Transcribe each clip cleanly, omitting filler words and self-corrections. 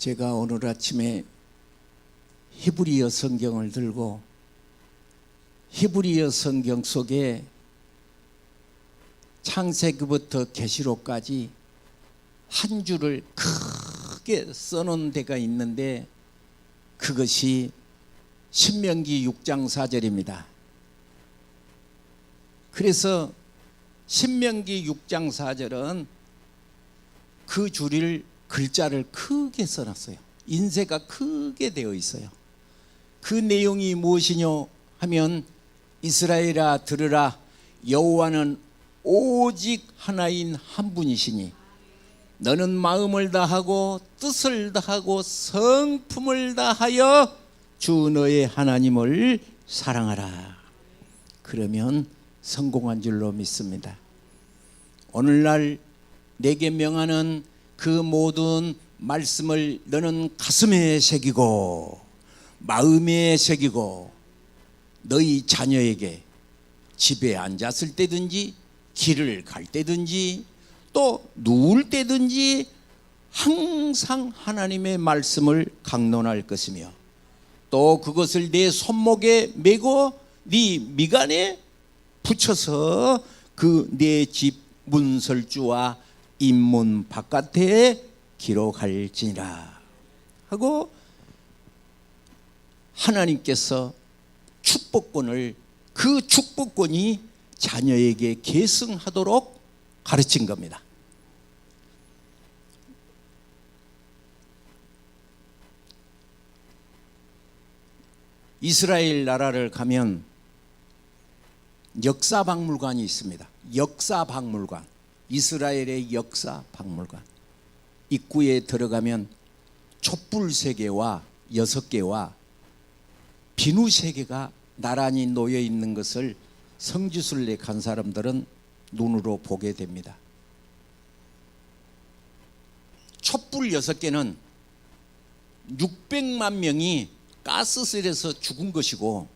제가 오늘 아침에 히브리어 성경을 들고 히브리어 성경 속에 창세기부터 계시록까지 한 줄을 크게 써놓은 데가 있는데 그것이 신명기 6장 4절입니다. 그래서 신명기 6장 4절은 그 줄을 글자를 크게 써놨어요. 인쇄가 크게 되어 있어요. 그 내용이 무엇이뇨 하면 이스라엘아 들으라, 여호와는 오직 하나인 한 분이시니 너는 마음을 다하고 뜻을 다하고 성품을 다하여 주 너의 하나님을 사랑하라. 그러면 성공한 줄로 믿습니다. 오늘날 내게 명하는 그 모든 말씀을 너는 가슴에 새기고 마음에 새기고 너희 자녀에게 집에 앉았을 때든지 길을 갈 때든지 또 누울 때든지 항상 하나님의 말씀을 강론할 것이며 또 그것을 내 손목에 메고 네 미간에 붙여서 그 내 집 문설주와 입문 바깥에 기록할지니라 하고 하나님께서 축복권을 그 축복권이 자녀에게 계승하도록 가르친 겁니다. 이스라엘 나라를 가면 역사박물관이 있습니다. 역사박물관, 이스라엘의 역사박물관. 입구에 들어가면 촛불 3개와 6개와 비누 3개가 나란히 놓여 있는 것을 성지순례 간 사람들은 눈으로 보게 됩니다. 촛불 6개는 600만 명이 가스실에서 죽은 것이고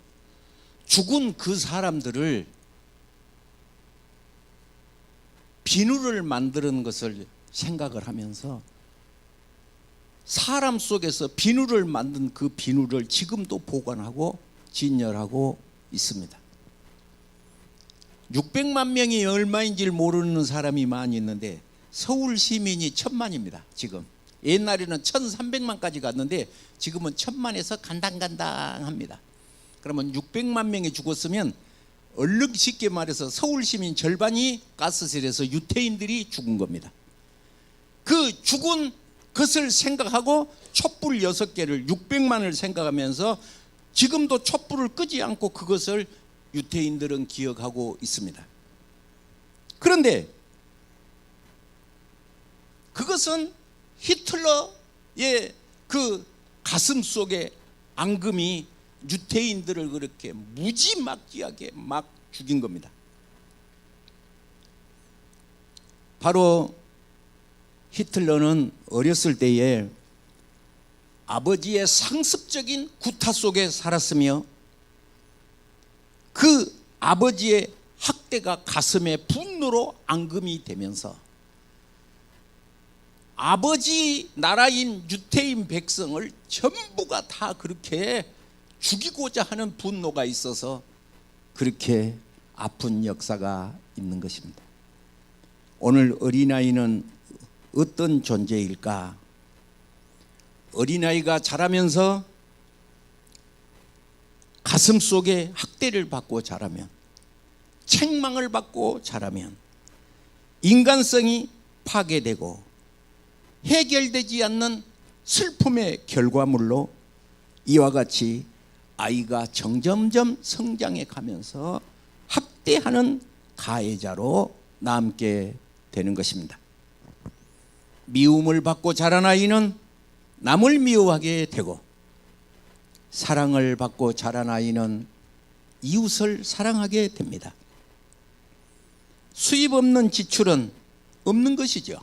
죽은 그 사람들을 비누를 만드는 것을 생각을 하면서 사람 속에서 비누를 만든 그 비누를 지금도 보관하고 진열하고 있습니다. 600만 명이 얼마인지를 모르는 사람이 많이 있는데 서울 시민이 1000만입니다. 지금 옛날에는 1300만까지 갔는데 지금은 1000만에서 간당간당합니다. 그러면 600만 명이 죽었으면 얼른 쉽게 말해서 서울 시민 절반이 가스실에서 유태인들이 죽은 겁니다. 그 죽은 것을 생각하고 촛불 6개를 600만을 생각하면서 지금도 촛불을 끄지 않고 그것을 유태인들은 기억하고 있습니다. 그런데 그것은 히틀러의 그 가슴 속에 앙금이 유태인들을 그렇게 무지막지하게 막 죽인 겁니다. 바로 히틀러는 어렸을 때에 아버지의 상습적인 구타 속에 살았으며 그 아버지의 학대가 가슴에 분노로 앙금이 되면서 아버지 나라인 유태인 백성을 전부가 다 그렇게 죽이고자 하는 분노가 있어서 그렇게 아픈 역사가 있는 것입니다. 오늘 어린아이는 어떤 존재일까? 어린아이가 자라면서 가슴 속에 학대를 받고 자라면, 책망을 받고 자라면 인간성이 파괴되고 해결되지 않는 슬픔의 결과물로 이와 같이 아이가 점점점 성장해 가면서 학대하는 가해자로 남게 되는 것입니다. 미움을 받고 자란 아이는 남을 미워하게 되고 사랑을 받고 자란 아이는 이웃을 사랑하게 됩니다. 수입 없는 지출은 없는 것이죠.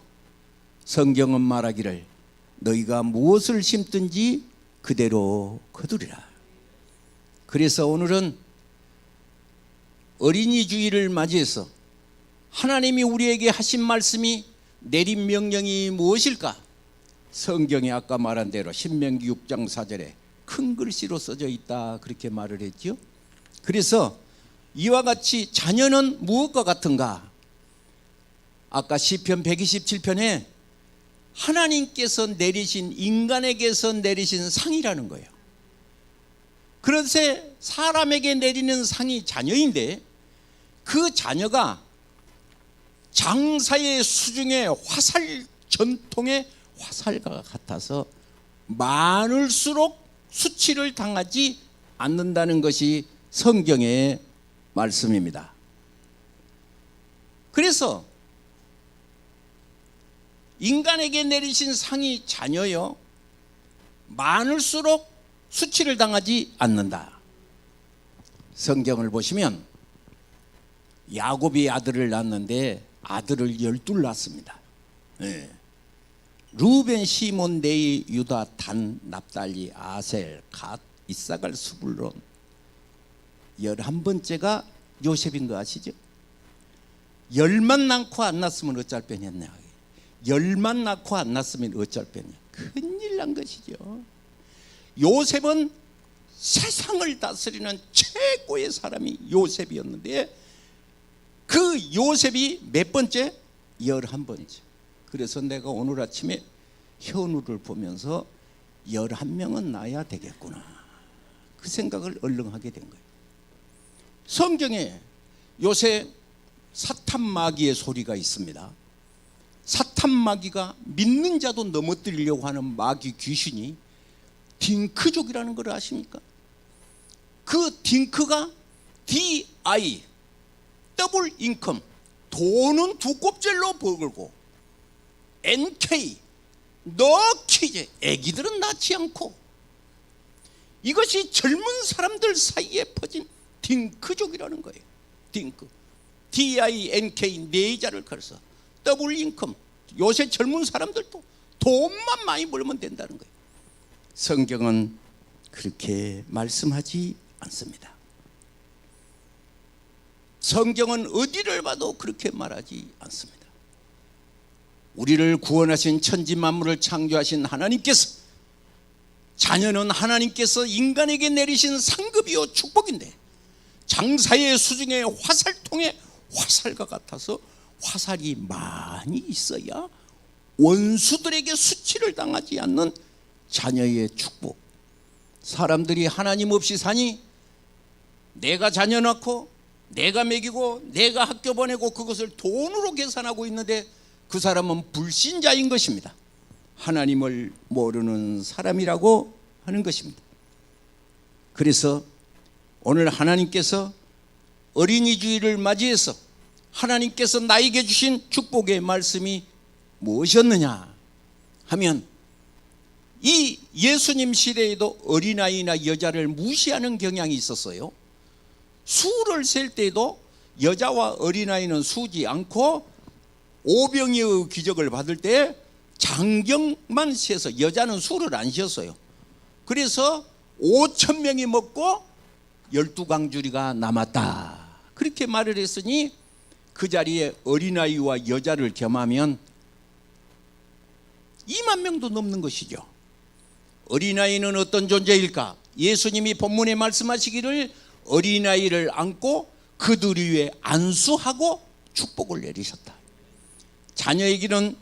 성경은 말하기를 너희가 무엇을 심든지 그대로 거두리라. 그래서 오늘은 어린이 주일을 맞이해서 하나님이 우리에게 하신 말씀이 내린 명령이 무엇일까 성경에 아까 말한 대로 신명기 6장 4절에 큰 글씨로 써져 있다 그렇게 말을 했죠. 그래서 이와 같이 자녀는 무엇과 같은가? 아까 시편 127편에 하나님께서 내리신, 인간에게서 내리신 상이라는 거예요. 그런데 사람에게 내리는 상이 자녀인데, 그 자녀가 장사의 수중에 화살, 전통의 화살과 같아서 많을수록 수치를 당하지 않는다는 것이 성경의 말씀입니다. 그래서 인간에게 내리신 상이 자녀요, 많을수록 수치를 당하지 않는다. 성경을 보시면 야곱이 아들을 낳았는데 아들을 12 낳습니다. 네. 루벤, 시몬, 레위, 유다, 단, 납달리, 아셀, 갓, 이사갈, 스불론. 11번째가 요셉인 거 아시죠? 10만 낳고 안 낳았으면 어쩔 뻔했냐. 10만 낳고 안 낳았으면 어쩔 뻔했냐. 큰일 난 것이죠. 요셉은 세상을 다스리는 최고의 사람이 요셉이었는데, 그 요셉이 몇 번째? 11번째. 그래서 내가 오늘 아침에 현우를 보면서 11명은 낳아야 되겠구나, 그 생각을 얼른 하게 된 거예요. 성경에 요새 사탄 마귀의 소리가 있습니다. 사탄 마귀가 믿는 자도 넘어뜨리려고 하는 마귀 귀신이 딩크족이라는 걸 아십니까? 그 딩크가 DI, 더블 인컴, 돈은 두 곱절로 벌고, NK, 넣기, 애기들은 낳지 않고, 이것이 젊은 사람들 사이에 퍼진 딩크족이라는 거예요. 딩크, DINK, 네 자를 걸어서 더블 인컴. 요새 젊은 사람들도 돈만 많이 벌면 된다는 거예요. 성경은 그렇게 말씀하지 않습니다. 성경은 어디를 봐도 그렇게 말하지 않습니다. 우리를 구원하신 천지 만물을 창조하신 하나님께서, 자녀는 하나님께서 인간에게 내리신 상급이요 축복인데, 장사의 수중에 화살통에 화살과 같아서 화살이 많이 있어야 원수들에게 수치를 당하지 않는 자녀의 축복. 사람들이 하나님 없이 사니, 내가 자녀 낳고 내가 먹이고 내가 학교 보내고 그것을 돈으로 계산하고 있는데 그 사람은 불신자인 것입니다. 하나님을 모르는 사람이라고 하는 것입니다. 그래서 오늘 하나님께서 어린이 주일을 맞이해서 하나님께서 나에게 주신 축복의 말씀이 무엇이었느냐 하면, 이 예수님 시대에도 어린아이나 여자를 무시하는 경향이 있었어요. 수를 셀 때도 여자와 어린아이는 수지 않고 오병이의 기적을 받을 때 장경만 세서 여자는 수를 안 세었어요. 그래서 5,000명이 먹고 12광주리가 남았다, 그렇게 말을 했으니 그 자리에 어린아이와 여자를 겸하면 2만 명도 넘는 것이죠. 어린아이는 어떤 존재일까? 예수님이 본문에 말씀하시기를 어린아이를 안고 그들 위에 안수하고 축복을 내리셨다. 자녀에게는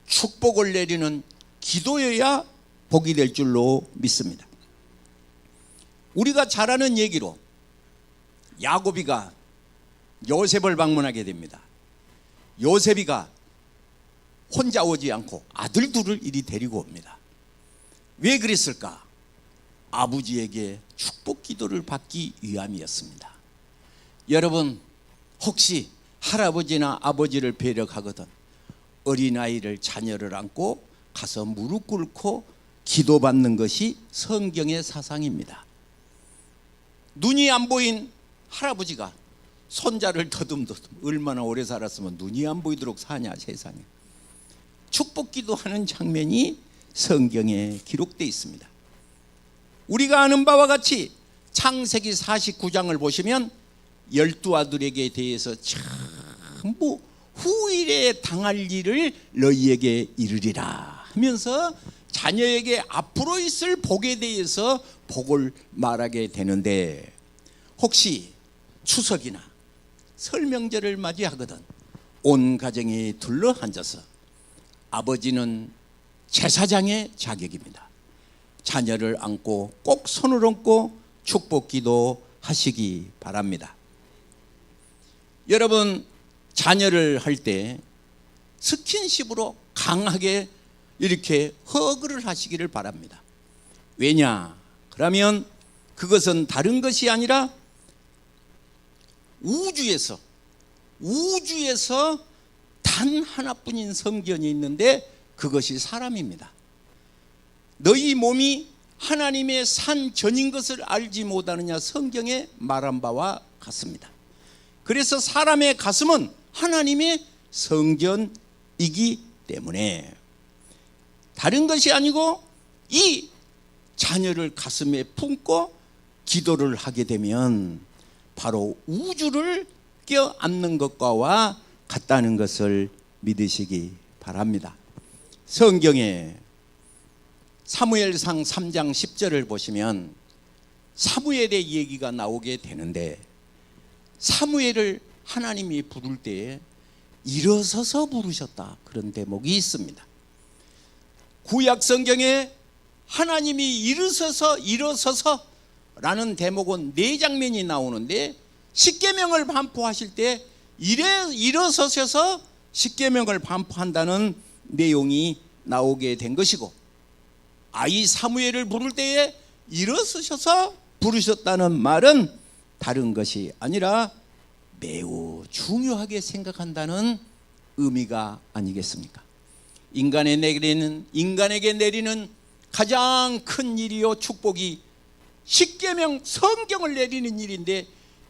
축복을 내리는 기도여야 복이 될 줄로 믿습니다. 우리가 잘 아는 얘기로 야곱이가 요셉을 방문하게 됩니다. 요셉이가 혼자 오지 않고 아들 둘을 이리 데리고 옵니다. 왜 그랬을까? 아버지에게 축복 기도를 받기 위함이었습니다. 여러분, 혹시 할아버지나 아버지를 배려하거든 어린아이를, 자녀를 안고 가서 무릎 꿇고 기도받는 것이 성경의 사상입니다. 눈이 안 보인 할아버지가 손자를 더듬더듬, 얼마나 오래 살았으면 눈이 안 보이도록 사냐 세상에. 축복 기도하는 장면이 성경에 기록되어 있습니다. 우리가 아는 바와 같이 창세기 49장을 보시면 12아들에게 대해서 전부 후일에 당할 일을 너희에게 이르리라 하면서 자녀에게 앞으로 있을 복에 대해서 복을 말하게 되는데, 혹시 추석이나 설 명절을 맞이하거든 온 가정이 둘러 앉아서 아버지는 제사장의 자격입니다. 자녀를 안고 꼭 손을 얹고 축복 기도 하시기 바랍니다. 여러분, 자녀를 할 때 스킨십으로 강하게 이렇게 허그를 하시기를 바랍니다. 왜냐? 그러면 그것은 다른 것이 아니라 우주에서 단 하나뿐인 성전이 있는데 그것이 사람입니다. 너희 몸이 하나님의 산 전인 것을 알지 못하느냐, 성경에 말한 바와 같습니다. 그래서 사람의 가슴은 하나님의 성전이기 때문에 다른 것이 아니고, 이 자녀를 가슴에 품고 기도를 하게 되면 바로 우주를 껴안는 것과 같다는 것을 믿으시기 바랍니다. 성경에 사무엘상 3장 10절을 보시면 사무엘의 얘기가 나오게 되는데, 사무엘을 하나님이 부를 때에 일어서서 부르셨다, 그런 대목이 있습니다. 구약 성경에 하나님이 일어서서 라는 대목은 4장면이 나오는데, 십계명을 반포하실 때 일어서셔서 십계명을 반포한다는 내용이 나오게 된 것이고, 아이 사무엘을 부를 때에 일어서셔서 부르셨다는 말은 다른 것이 아니라 매우 중요하게 생각한다는 의미가 아니겠습니까? 인간에게 내리는 가장 큰 일이요 축복이 십계명, 성경을 내리는 일인데,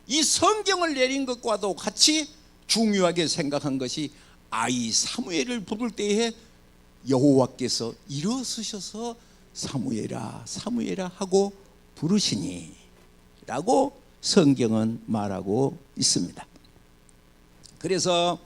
이 성경을 내린 것과도 같이 중요하게 생각한 것이 아이 사무엘을 부를 때에 여호와께서 일어서셔서 사무엘아 사무엘아 하고 부르시니 라고 성경은 말하고 있습니다. 그래서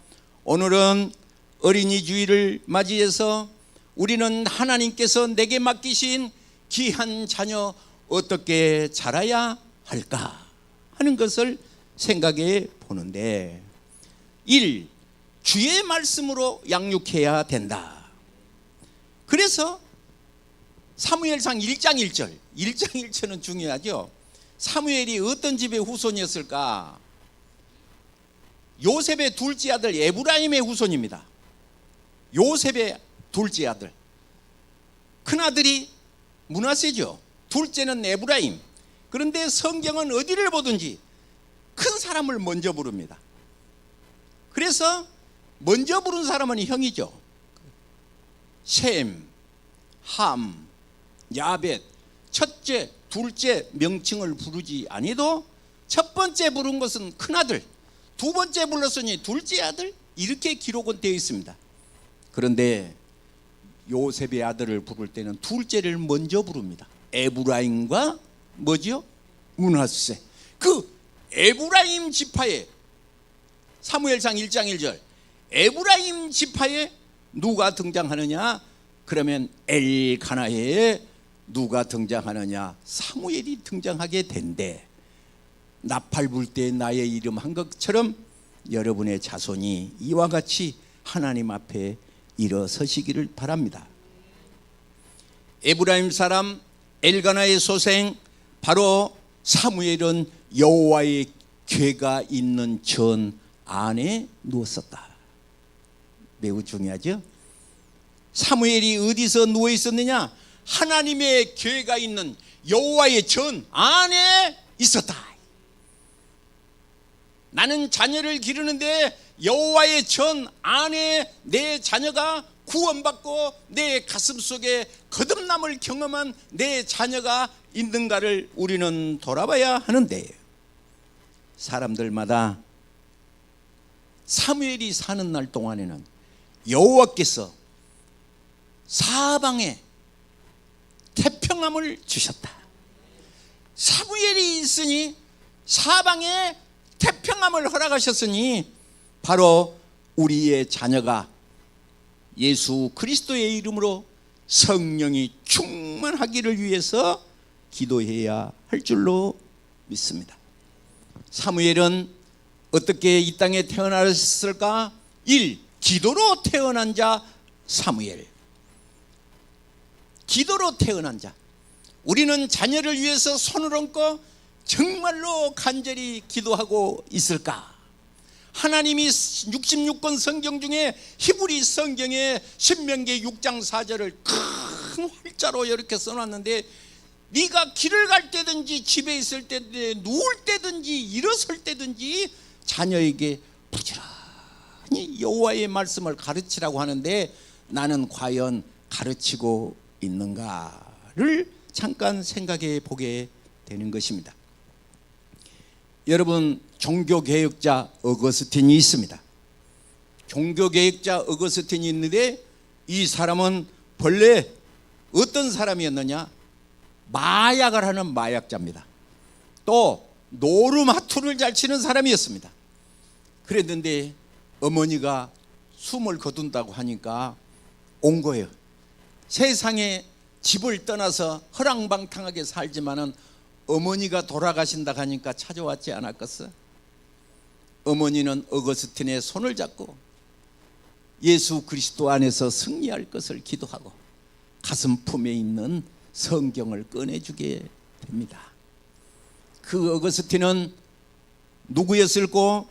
오늘은 어린이 주일을 맞이해서 우리는 하나님께서 내게 맡기신 귀한 자녀 어떻게 자라야 할까 하는 것을 생각해 보는데, 1. 주의 말씀으로 양육해야 된다. 그래서 사무엘상 1장 1절은 중요하죠. 사무엘이 어떤 집의 후손이었을까? 요셉의 둘째 아들 에브라임의 후손입니다. 요셉의 둘째 아들, 큰아들이 므낫세죠. 둘째는 에브라임. 그런데 성경은 어디를 보든지 큰 사람을 먼저 부릅니다. 그래서 먼저 부른 사람은 형이죠. 셈, 함, 야벳, 첫째, 둘째 명칭을 부르지 아니도 첫 번째 부른 것은 큰아들, 두 번째 불렀으니 둘째 아들, 이렇게 기록은 되어 있습니다. 그런데 요셉의 아들을 부를 때는 둘째를 먼저 부릅니다. 에브라임과 뭐지요? 므낫세. 그 에브라임 지파에, 사무엘상 1장 1절, 에브라임 지파에 누가 등장하느냐? 그러면 엘가나에 누가 등장하느냐? 사무엘이 등장하게 된대. 나팔 불 때 나의 이름 한 것처럼 여러분의 자손이 이와 같이 하나님 앞에 일어서시기를 바랍니다. 에브라임 사람 엘가나의 소생 바로 사무엘은 여호와의 궤가 있는 전 안에 누웠었다. 매우 중요하죠. 사무엘이 어디서 누워 있었느냐? 하나님의 궤가 있는 여호와의 전 안에 있었다. 나는 자녀를 기르는데 여호와의 전 안에 내 자녀가 구원받고 내 가슴속에 거듭남을 경험한 내 자녀가 있는가를 우리는 돌아봐야 하는데, 사람들마다 사무엘이 사는 날 동안에는 여호와께서 사방에 태평함을 주셨다. 사무엘이 있으니 사방에 태평함을 허락하셨으니 바로 우리의 자녀가 예수 그리스도의 이름으로 성령이 충만하기를 위해서 기도해야 할 줄로 믿습니다. 사무엘은 어떻게 이 땅에 태어났을까? 1. 기도로 태어난 자 사무엘. 기도로 태어난 자. 우리는 자녀를 위해서 손을 얹고 정말로 간절히 기도하고 있을까? 하나님이 66권 성경 중에 히브리 성경에 신명기 6장 4절을 큰 활자로 이렇게 써놨는데, 네가 길을 갈 때든지 집에 있을 때든지 누울 때든지 일어설 때든지 자녀에게 부지런히 여호와의 말씀을 가르치라고 하는데, 나는 과연 가르치고 있는가를 잠깐 생각해 보게 되는 것입니다. 여러분, 종교개혁자 어거스틴이 있습니다. 종교개혁자 어거스틴이 있는데, 이 사람은 본래 어떤 사람이었느냐? 마약을 하는 마약자입니다. 또 노루마투를 잘 치는 사람이었습니다. 그랬는데 어머니가 숨을 거둔다고 하니까 온 거예요. 세상에 집을 떠나서 허랑방탕하게 살지만은 어머니가 돌아가신다 하니까 찾아왔지 않았겠어? 어머니는 어거스틴의 손을 잡고 예수 그리스도 안에서 승리할 것을 기도하고 가슴품에 있는 성경을 꺼내주게 됩니다. 그 어거스틴은 누구였을꼬?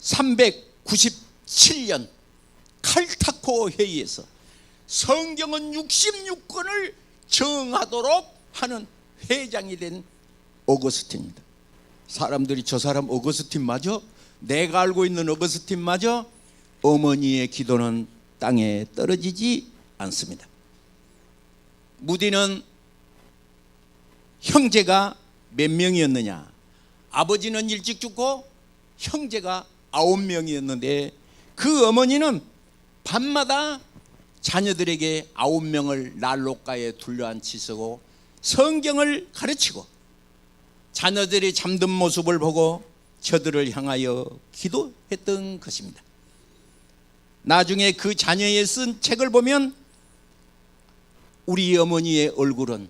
397년 칼타코 회의에서 성경은 66권을 정하도록 하는 회장이 된 어거스틴입니다. 사람들이 저 사람 어거스틴 맞아? 내가 알고 있는 어거스틴 맞아? 어머니의 기도는 땅에 떨어지지 않습니다. 무디는 형제가 몇 명이었느냐? 아버지는 일찍 죽고 형제가 9명이었는데 그 어머니는 밤마다 자녀들에게 9명을 난로가에 둘러앉히고 성경을 가르치고 자녀들이 잠든 모습을 보고 저들을 향하여 기도했던 것입니다. 나중에 그 자녀의 쓴 책을 보면 우리 어머니의 얼굴은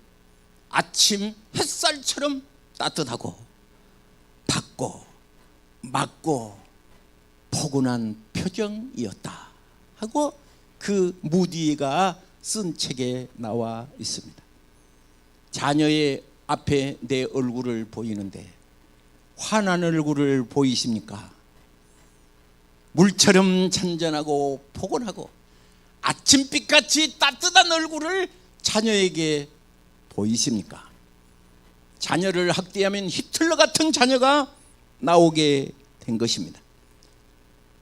아침 햇살처럼 따뜻하고 밝고 맑고 포근한 표정이었다 하고 그 무디가 쓴 책에 나와 있습니다. 자녀의 앞에 내 얼굴을 보이는데 환한 얼굴을 보이십니까? 물처럼 잔잔하고 포근하고 아침빛같이 따뜻한 얼굴을 자녀에게 보이십니까? 자녀를 학대하면 히틀러 같은 자녀가 나오게 된 것입니다.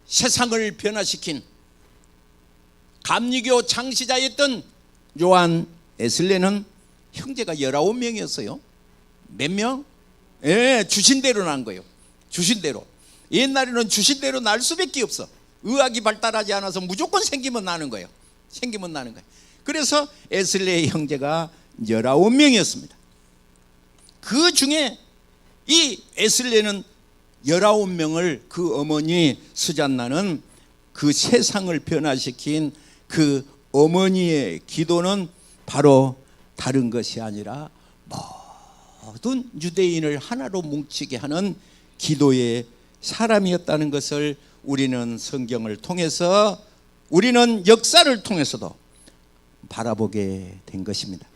세상을 변화시킨 감리교 창시자였던 요한 에슬레는 형제가 19명이었어요. 몇 명? 주신대로 난 거예요. 주신대로. 옛날에는 주신대로 날 수밖에 없어. 의학이 발달하지 않아서 무조건 생기면 나는 거예요. 생기면 나는 거예요. 그래서 에슬레의 형제가 19명이었습니다. 그 중에 이 에슬레는 19명을 그 어머니 스잔나는 그 세상을 변화시킨 그 어머니의 기도는 바로 다른 것이 아니라 모든 유대인을 하나로 뭉치게 하는 기도의 사람이었다는 것을 우리는 성경을 통해서, 우리는 역사를 통해서도 바라보게 된 것입니다.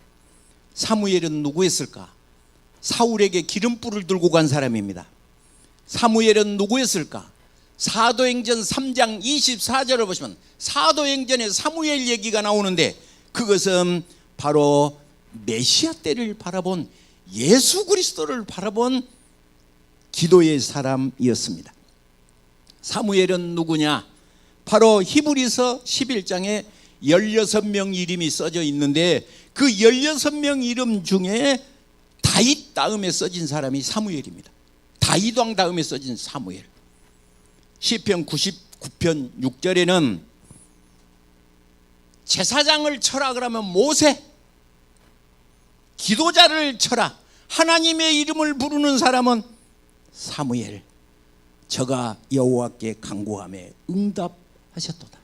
사무엘은 누구였을까? 사울에게 기름불을 들고 간 사람입니다. 사무엘은 누구였을까? 사도행전 3장 24절을 보시면 사도행전에 사무엘 얘기가 나오는데 그것은 바로 메시아 때를 바라본 예수 그리스도를 바라본 기도의 사람이었습니다. 사무엘은 누구냐? 바로 히브리서 11장에 16명 이름이 써져 있는데 그 16명 이름 중에 다윗 다음에 써진 사람이 사무엘입니다. 다윗 왕 다음에 써진 사무엘. 시편 99편 6절에는 제사장을 쳐라 그러면 모세, 기도자를 쳐라, 하나님의 이름을 부르는 사람은 사무엘, 저가 여호와께 간구하며 응답하셨도다.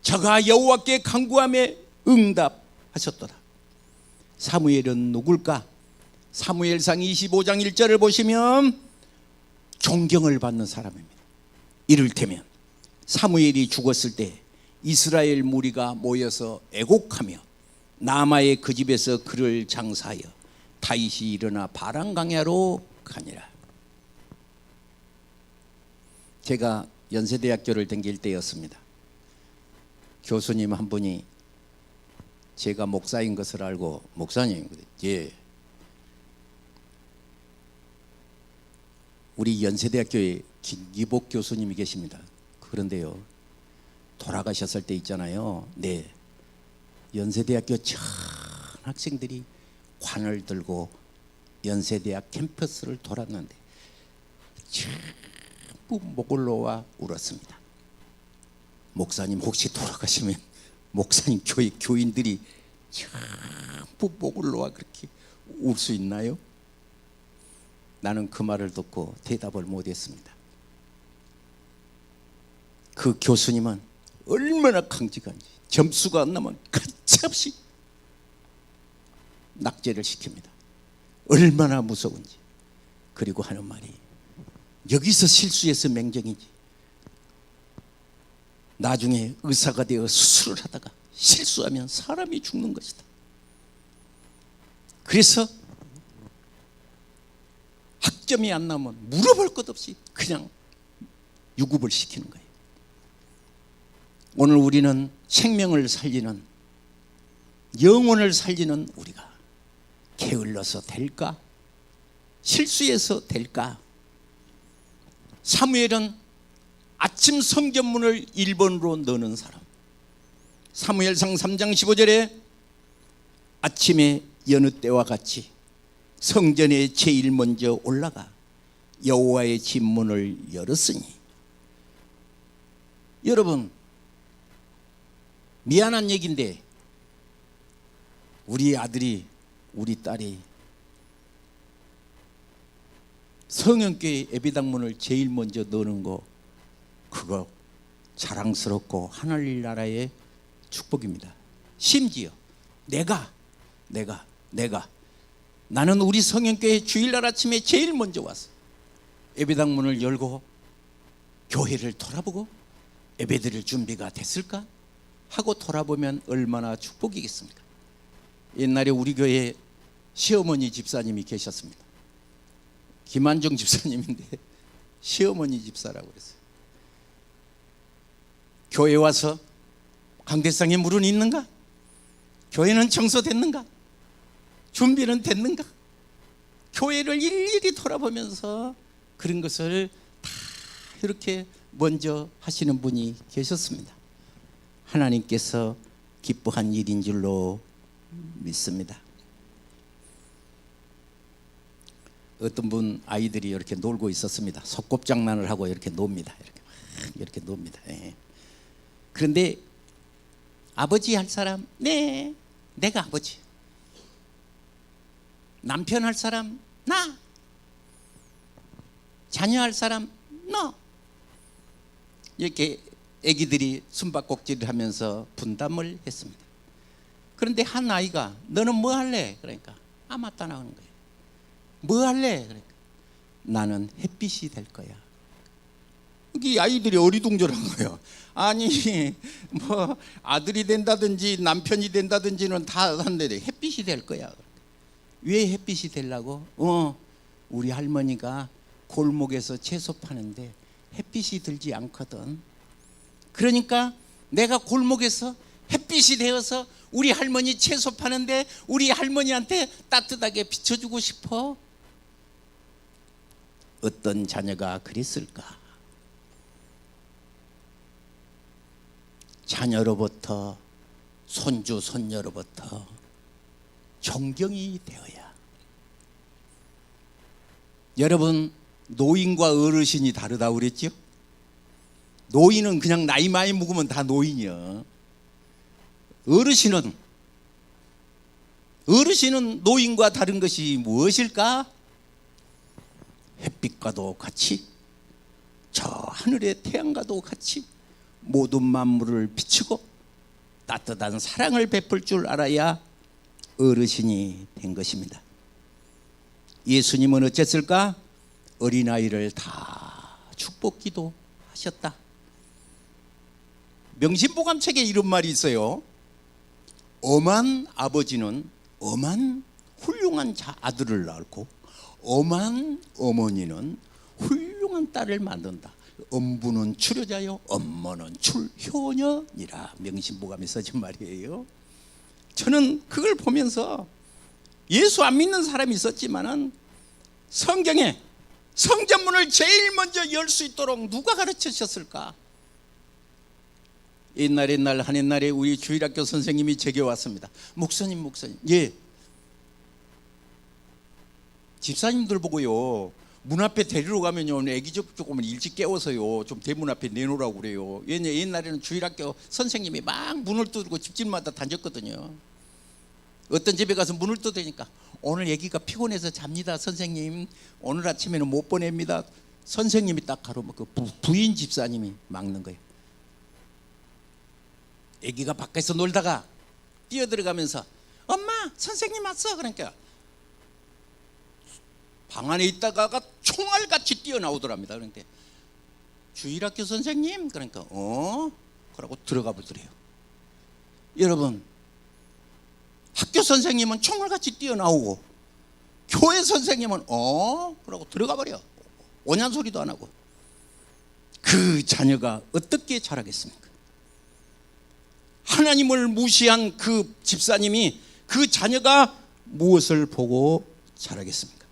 저가 여호와께 간구하며 응답하셨도다. 사무엘은 누굴까? 사무엘상 25장 1절을 보시면 존경을 받는 사람입니다. 이를테면 사무엘이 죽었을 때 이스라엘 무리가 모여서 애곡하며 나마의 그 집에서 그를 장사하여 다윗이 일어나 바람강야로 가니라. 제가 연세대학교를 다닐 때였습니다. 교수님 한 분이 제가 목사인 것을 알고, 목사님, 예, 우리 연세대학교에 김기복 교수님이 계십니다. 그런데요, 돌아가셨을 때 있잖아요. 네, 연세대학교 전 학생들이 관을 들고 연세대학 캠퍼스를 돌았는데 전부 목을 놓아 울었습니다. 목사님 혹시 돌아가시면 목사님 교회 교인들이 전부 목을 놓아 그렇게 울 수 있나요? 나는 그 말을 듣고 대답을 못했습니다. 그 교수님은 얼마나 강직한지 점수가 안 나면 가차없이 낙제를 시킵니다. 얼마나 무서운지. 그리고 하는 말이 여기서 실수해서 맹정이지 나중에 의사가 되어 수술을 하다가 실수하면 사람이 죽는 것이다. 그래서 학점이 안 나오면 물어볼 것 없이 그냥 유급을 시키는 거예요. 오늘 우리는 생명을 살리는, 영혼을 살리는 우리가 게을러서 될까? 실수해서 될까? 사무엘은 아침 성전문을 1번으로 넣는 사람. 사무엘상 3장 15절에 아침에 여느 때와 같이 성전에 제일 먼저 올라가 여호와의 집 문을 열었으니. 여러분, 미안한 얘기인데 우리 아들이, 우리 딸이 성형교회 예배당문을 제일 먼저 넣는 거, 그거 자랑스럽고 하늘나라의 축복입니다. 심지어 나는 우리 성형교회 주일날 아침에 제일 먼저 와서 예배당문을 열고 교회를 돌아보고 예배드릴 준비가 됐을까 하고 돌아보면 얼마나 축복이겠습니까? 옛날에 우리 교회에 시어머니 집사님이 계셨습니다. 김한정 집사님인데 시어머니 집사라고 그랬어요. 교회 와서 강대상에 물은 있는가? 교회는 청소됐는가? 준비는 됐는가? 교회를 일일이 돌아보면서 그런 것을 다 이렇게 먼저 하시는 분이 계셨습니다. 하나님께서 기뻐한 일인 줄로 믿습니다. 어떤 분 아이들이 이렇게 놀고 있었습니다. 소꿉장난을 하고 이렇게 놉니다. 이렇게 놉니다. 예. 그런데 아버지 할 사람, 네, 내가 아버지. 남편 할 사람, 나. 자녀 할 사람, 너. 이렇게 아기들이 숨바꼭질을 하면서 분담을 했습니다. 그런데 한 아이가 너는 뭐 할래? 그러니까 맞다 나오는 거예요. 뭐 할래? 그러니까 나는 햇빛이 될 거야. 이 아이들이 어리둥절한 거예요. 아니 뭐 아들이 된다든지 남편이 된다든지는 다 한데 햇빛이 될 거야. 왜 햇빛이 되려고? 우리 할머니가 골목에서 채소 파는데 햇빛이 들지 않거든. 그러니까 내가 골목에서 햇빛이 되어서 우리 할머니 채소 파는데 우리 할머니한테 따뜻하게 비춰주고 싶어. 어떤 자녀가 그랬을까? 자녀로부터 손주 손녀로부터 존경이 되어야. 여러분, 노인과 어르신이 다르다 그랬죠? 노인은 그냥 나이 많이 먹으면 다 노인이야. 어르신은 노인과 다른 것이 무엇일까? 햇빛과도 같이 저 하늘의 태양과도 같이 모든 만물을 비추고 따뜻한 사랑을 베풀 줄 알아야 어르신이 된 것입니다. 예수님은 어쨌을까? 어린아이를 다 축복기도 하셨다. 명심보감책에 이런 말이 있어요. 엄한 아버지는 엄한 훌륭한 아들을 낳고 엄한 어머니는 훌륭한 딸을 만든다. 엄부는 출효자요 엄모는 출효녀니라. 명심보감에 써진 말이에요. 저는 그걸 보면서 예수 안 믿는 사람이 있었지만은 성경에 성전문을 제일 먼저 열 수 있도록 누가 가르치셨을까? 옛날 한 옛날에 우리 주일학교 선생님이 제게 왔습니다. 목사님 예, 집사님들 보고요 문 앞에 데리러 가면요 애기 조금 일찍 깨워서요 좀 대문 앞에 내놓으라고 그래요. 옛날에는 주일학교 선생님이 막 문을 두드리고 집집마다 다녔거든요. 어떤 집에 가서 문을 두드리니까 오늘 애기가 피곤해서 잡니다 선생님, 오늘 아침에는 못 보냅니다. 선생님이 딱 가로막고 부인 집사님이 막는 거예요. 애기가 밖에서 놀다가 뛰어들어가면서 엄마 선생님 왔어. 그러니까 방 안에 있다가가 총알같이 뛰어나오더랍니다. 그러니까 주일학교 선생님 그러니까 그러고 들어가 보더래요. 여러분, 학교 선생님은 총알같이 뛰어나오고 교회 선생님은 그러고 들어가 버려. 오냔 소리도 안 하고. 그 자녀가 어떻게 자라겠습니까? 하나님을 무시한 그 집사님이 그 자녀가 무엇을 보고 자라겠습니까?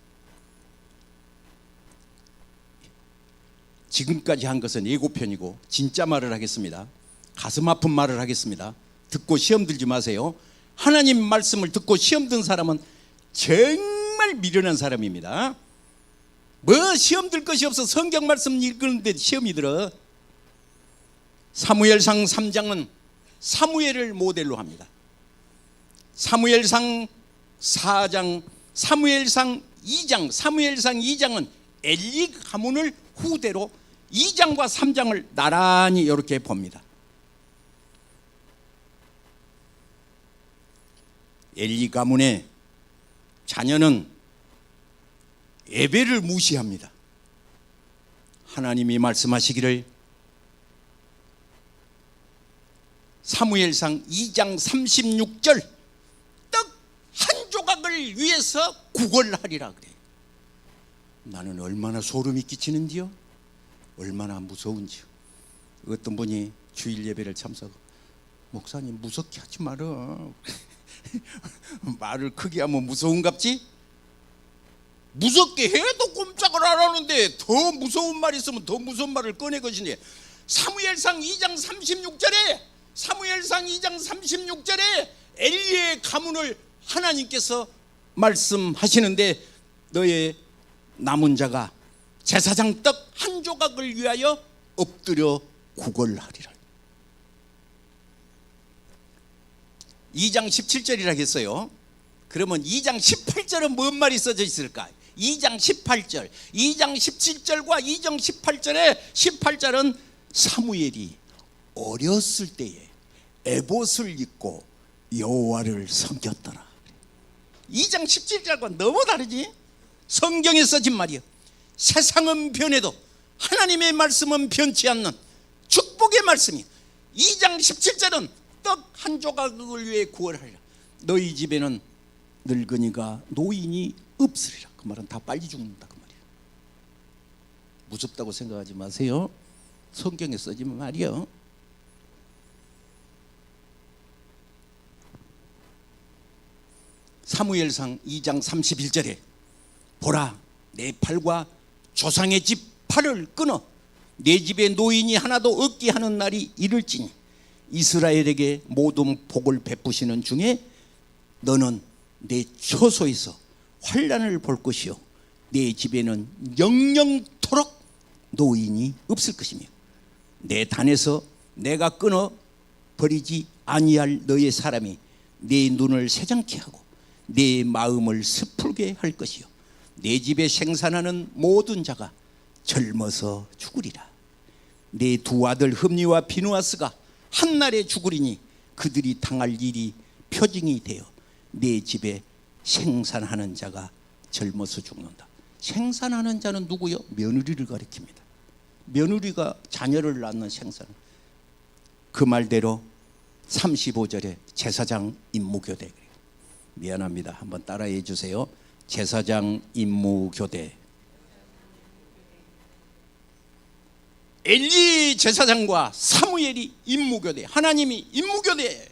지금까지 한 것은 예고편이고 진짜 말을 하겠습니다. 가슴 아픈 말을 하겠습니다. 듣고 시험 들지 마세요. 하나님 말씀을 듣고 시험 든 사람은 정말 미련한 사람입니다. 뭐 시험 들 것이 없어 성경 말씀 읽는데 시험이 들어. 사무엘상 3장은 사무엘을 모델로 합니다. 사무엘상 4장, 사무엘상 2장은 엘리 가문을 후대로 2장과 3장을 나란히 이렇게 봅니다. 엘리 가문의 자녀는 예배를 무시합니다. 하나님이 말씀하시기를 사무엘상 2장 36절 떡 한 조각을 위해서 구걸하리라 그래요. 나는 얼마나 소름이 끼치는지요, 얼마나 무서운지요. 어떤 분이 주일 예배를 참석하고 목사님 무섭게 하지 마라. 말을 크게 하면 무서운갑지? 무섭게 해도 꼼짝을 안 하는데 더 무서운 말이 있으면 더 무서운 말을 꺼내 것이니 사무엘상 2장 36절에 엘리의 가문을 하나님께서 말씀하시는데 너의 남은 자가 제사장 떡 한 조각을 위하여 엎드려 구걸하리라. 2장 17절이라 했어요. 그러면 2장 18절은 뭔 말이 써져 있을까? 2장 18절, 2장 17절과 2장 18절은 사무엘이 어렸을 때에 에봇을 입고 여호와를 섬겼더라. 2장 17절과 너무 다르지? 성경에 써진 말이요. 세상은 변해도 하나님의 말씀은 변치 않는 축복의 말씀이. 2장 17절은 떡 한 조각을 위해 구걸하리라. 너희 집에는 늙은이가 노인이 없으리라. 그 말은 다 빨리 죽는다 그 말이에요. 무섭다고 생각하지 마세요. 성경에 써진 말이요. 사무엘상 2장 31절에 보라 내 팔과 조상의 집 팔을 끊어 내 집에 노인이 하나도 없게 하는 날이 이를지니 이스라엘에게 모든 복을 베푸시는 중에 너는 내 처소에서 환난을 볼 것이요 내 집에는 영영토록 노인이 없을 것이며 내 단에서 내가 끊어 버리지 아니할 너의 사람이 내 눈을 새장케 하고 내 마음을 스풀게 할 것이요 내 집에 생산하는 모든 자가 젊어서 죽으리라. 내 두 아들 흠니와 비누아스가 한날에 죽으리니 그들이 당할 일이 표징이 되어 내 집에 생산하는 자가 젊어서 죽는다. 생산하는 자는 누구요? 며느리를 가리킵니다. 며느리가 자녀를 낳는 생산. 그 말대로 35절에 제사장 임무교대. 미안합니다. 한번 따라해 주세요. 제사장 임무교대. 엘리 제사장과 사무엘이 임무교대. 하나님이 임무교대.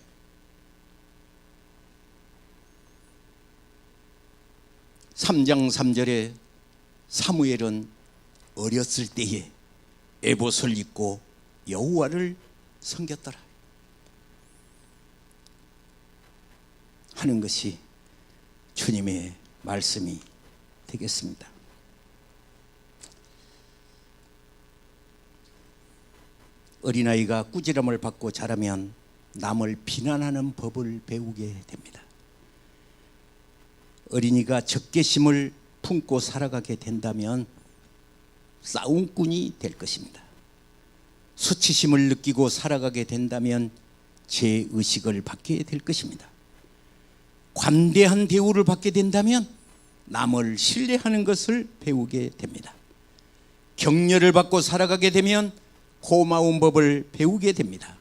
삼 장 3절에 사무엘은 어렸을 때에 에봇을 입고 여호와를 섬겼더라 하는 것이 주님의 말씀이 되겠습니다. 어린아이가 꾸지람을 받고 자라면 남을 비난하는 법을 배우게 됩니다. 어린이가 적개심을 품고 살아가게 된다면 싸움꾼이 될 것입니다. 수치심을 느끼고 살아가게 된다면 죄의식을 받게 될 것입니다. 관대한 대우를 받게 된다면 남을 신뢰하는 것을 배우게 됩니다. 격려를 받고 살아가게 되면 고마운 법을 배우게 됩니다.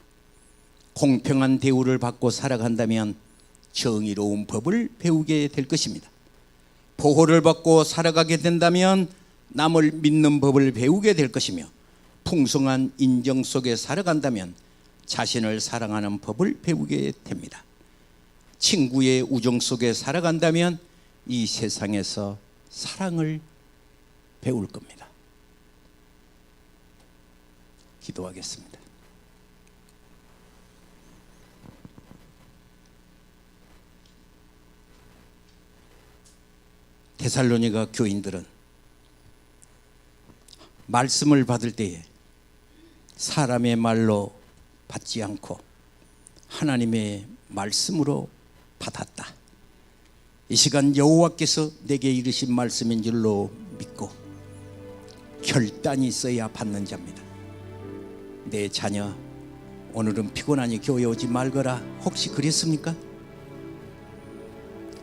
공평한 대우를 받고 살아간다면 정의로운 법을 배우게 될 것입니다. 보호를 받고 살아가게 된다면 남을 믿는 법을 배우게 될 것이며, 풍성한 인정 속에 살아간다면 자신을 사랑하는 법을 배우게 됩니다. 친구의 우정 속에 살아간다면 이 세상에서 사랑을 배울 겁니다. 기도하겠습니다. 데살로니가 교인들은 말씀을 받을 때에 사람의 말로 받지 않고 하나님의 말씀으로 받았다. 이 시간 여호와께서 내게 이르신 말씀인 줄로 믿고 결단이 있어야 받는 자입니다. 내 자녀 오늘은 피곤하니 교회 오지 말거라, 혹시 그랬습니까?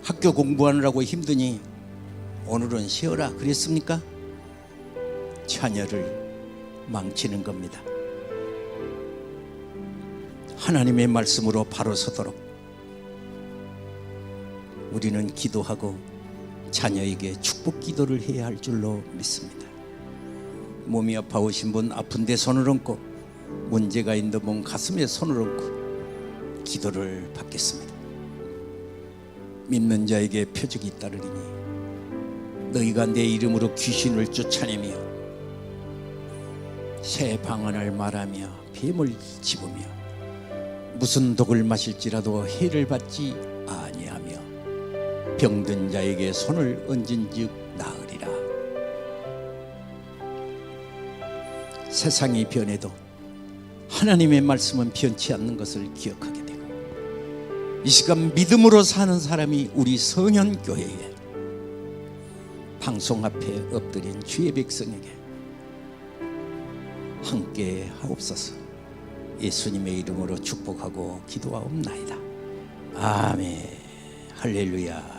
학교 공부하느라고 힘드니 오늘은 쉬어라, 그랬습니까? 자녀를 망치는 겁니다. 하나님의 말씀으로 바로 서도록 우리는 기도하고 자녀에게 축복 기도를 해야 할 줄로 믿습니다. 몸이 아파오신 분 아픈데 손을 얹고, 문제가 있는 분 가슴에 손을 얹고 기도를 받겠습니다. 믿는 자에게 표적이 따르리니 너희가 내 이름으로 귀신을 쫓아내며 새 방언을 말하며 뱀을 집으며 무슨 독을 마실지라도 해를 받지 아니하며 병든 자에게 손을 얹은즉 나으리라. 세상이 변해도 하나님의 말씀은 변치 않는 것을 기억하게 되고, 이 시간 믿음으로 사는 사람이 우리 성현교회에 방송 앞에 엎드린 주의 백성에게 함께 하옵소서. 예수님의 이름으로 축복하고 기도하옵나이다. 아멘. 할렐루야.